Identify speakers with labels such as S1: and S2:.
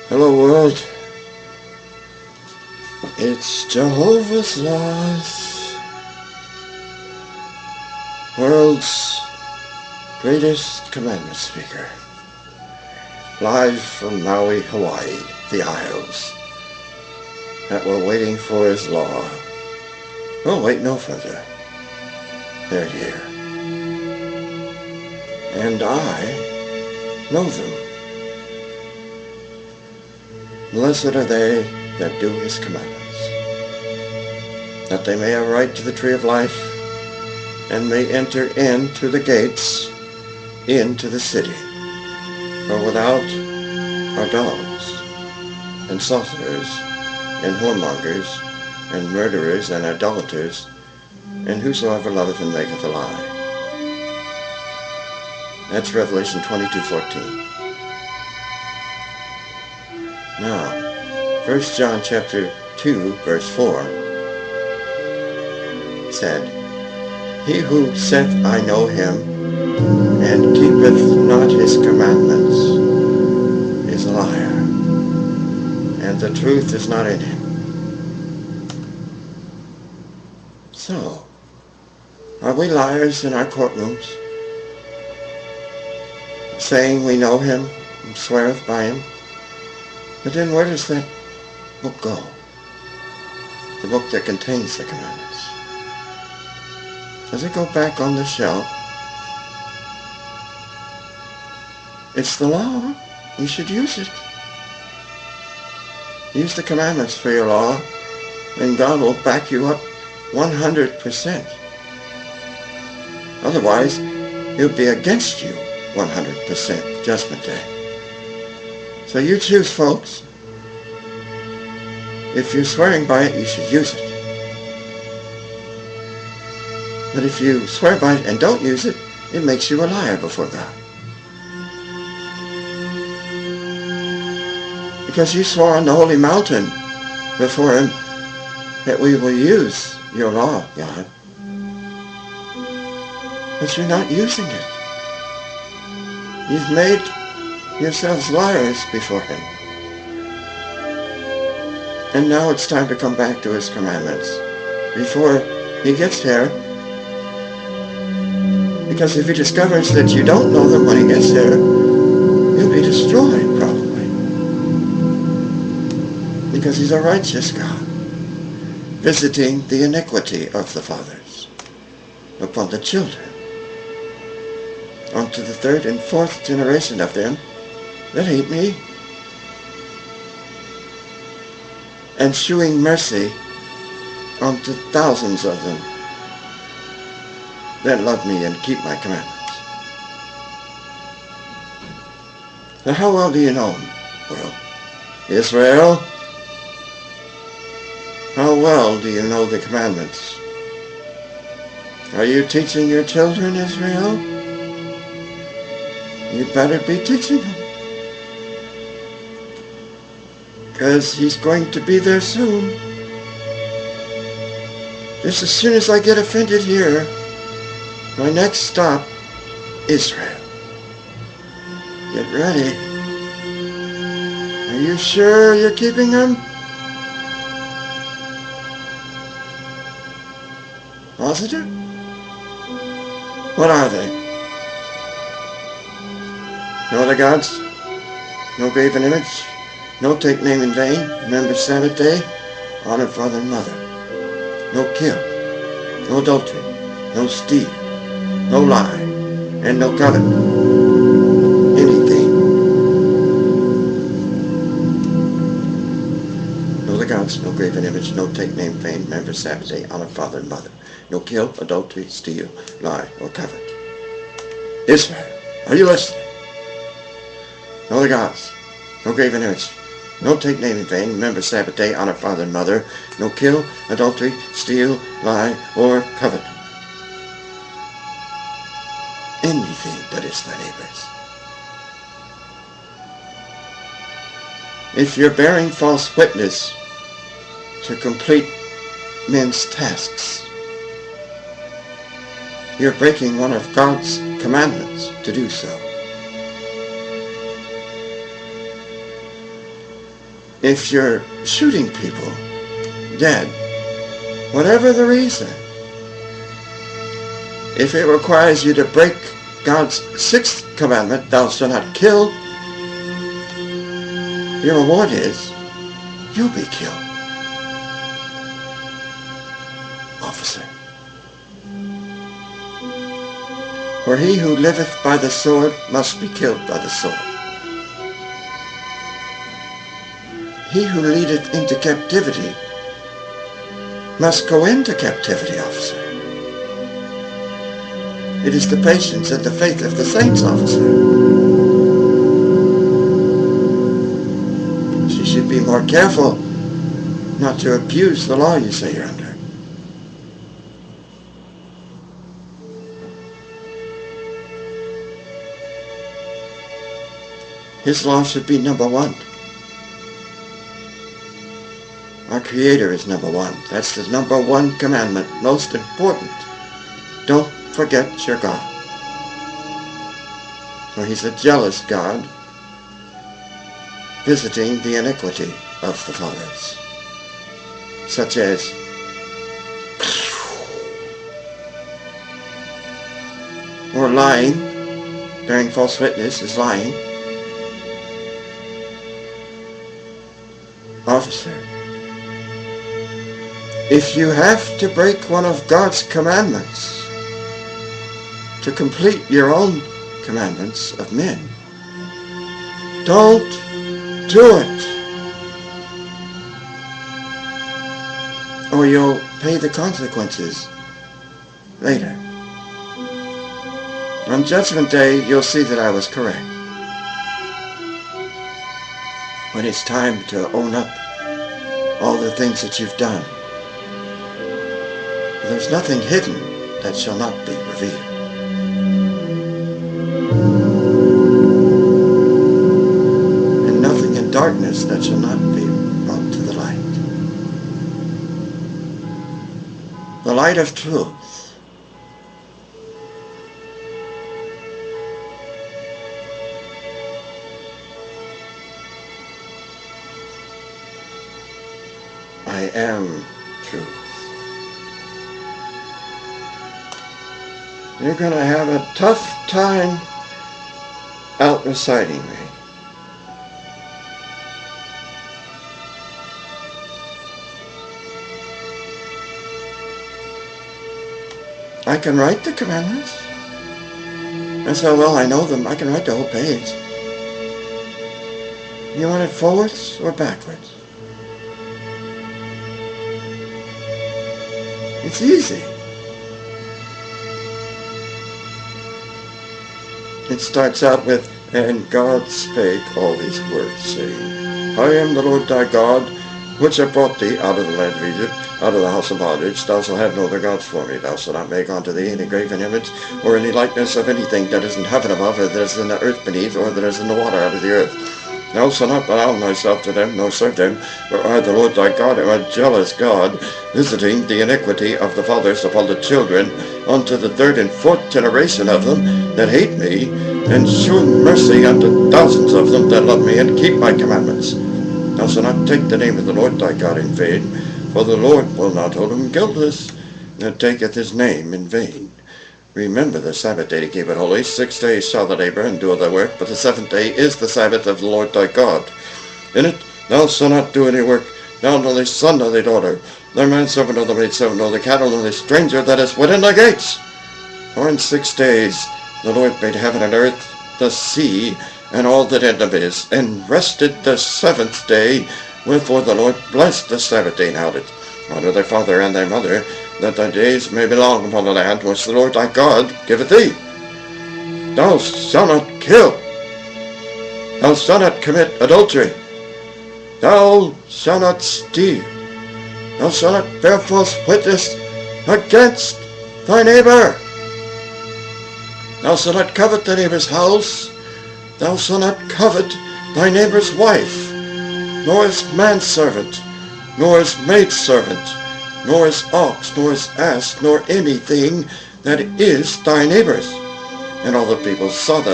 S1: Hello world, it's Jehovah's Laws, world's greatest commandment speaker, live from Maui, Hawaii, the Isles, that we're waiting for his law. We'll wait no further. They're here. And I know them. Blessed are they that do his commandments, that they may have right to the tree of life, and may enter into the gates, into the city. For without are dogs, and sorcerers, and whoremongers, and murderers, and idolaters, and whosoever loveth and maketh a lie. That's Revelation 22:14. Now, 1 John chapter 2, verse 4 said, He who saith, I know him, and keepeth not his commandments, is a liar, and the truth is not in him. So, are we liars in our courtrooms, saying we know him and sweareth by him? But then where does that book go? The book that contains the commandments. Does it go back on the shelf? It's the law. You should use it. Use the commandments for your law, and God will back you up 100%. Otherwise, He'll be against you 100%, Judgment Day. So you choose, folks. If you're swearing by it, you should use it. But if you swear by it and don't use it, it makes you a liar before God. Because you swore on the holy mountain before Him that we will use your law, God. But you're not using it. You've made yourselves liars before Him. And now it's time to come back to His commandments before He gets there. Because if He discovers that you don't know them when He gets there, you'll be destroyed probably. Because He's a righteous God, visiting the iniquity of the fathers upon the children, unto the third and fourth generation of them that hate me, and shewing mercy unto thousands of them that love me and keep my commandments. Now how well do you know Him, world? Israel, how well do you know the commandments? Are you teaching your children, Israel? You better be teaching them. Because He's going to be there soon. Just as soon as I get offended here, my next stop, Israel. Get ready. Are you sure you're keeping them? Positive? What are they? No other gods? No graven image? No take name in vain, remember Sabbath day, honor father and mother. No kill, no adultery, no steal, no lie, and no covet. Anything. No other gods, no graven image, no take name in vain, remember Sabbath day, honor father and mother. No kill, adultery, steal, lie, or covet. Israel, are you listening? No other gods, no graven image, no take name in vain, remember Sabbath day, honor father and mother, no kill, adultery, steal, lie, or covet. Anything that is thy neighbor's. If you're bearing false witness to complete men's tasks, you're breaking one of God's commandments to do so. if you're shooting people dead, whatever the reason, if it requires you to break God's sixth commandment, thou shalt not kill, your reward is you'll be killed. Officer. For he who liveth by the sword must be killed by the sword. He who leadeth into captivity must go into captivity, officer. It is the patience and the faith of the saints, officer. She should be more careful not to abuse the law you say you're under. His law should be number one. Our Creator is number one. That's the number one commandment, most important. Don't forget your God. For He's a jealous God, visiting the iniquity of the fathers, such as or lying, bearing false witness is lying. Officer, if you have to break one of God's commandments to complete your own commandments of men, don't do it, or you'll pay the consequences later. On Judgment Day, you'll see that I was correct. When it's time to own up all the things that you've done, there's nothing hidden that shall not be revealed. And nothing in darkness that shall not be brought to the light. The light of truth. I am truth. You're going to have a tough time out reciting me. I can write the commandments. That's how well I know them. I can write the whole page. You want it forwards or backwards? It's easy. It starts out with, and God spake all these words, saying, I am the Lord thy God, which have brought thee out of the land of Egypt, out of the house of bondage. Thou shalt have no other gods for me. Thou shalt not make unto thee any graven image, or any likeness of anything that is in heaven above, or that is in the earth beneath, or that is in the water out of the earth. Thou shalt not bow thyself to them, nor serve them, for I, the Lord thy God, am a jealous God, visiting the iniquity of the fathers upon the children, unto the third and fourth generation of them that hate me, and shewing mercy unto thousands of them that love me, and keep my commandments. Thou shalt not take the name of the Lord thy God in vain, for the Lord will not hold him guiltless that taketh his name in vain. Remember the Sabbath day to keep it holy. 6 days shall thou labor and do thy work, but the seventh day is the Sabbath of the Lord thy God. In it thou shalt not do any work, thou nor thy son nor thy daughter, thy manservant nor thy maidservant, nor the cattle nor the stranger that is within thy gates. For in 6 days the Lord made heaven and earth, the sea, and all that in them is, and rested the seventh day. Wherefore the Lord blessed the Sabbath day and held it. Honor thy father and thy mother, that thy days may be long upon the land which the Lord thy God giveth thee. Thou shalt not kill. Thou shalt not commit adultery. Thou shalt not steal. Thou shalt not bear false witness against thy neighbor. Thou shalt not covet thy neighbor's house. Thou shalt not covet thy neighbor's wife, nor his manservant, nor his maidservant, nor his ox, nor his ass, nor anything that is thy neighbor's. And all the people saw that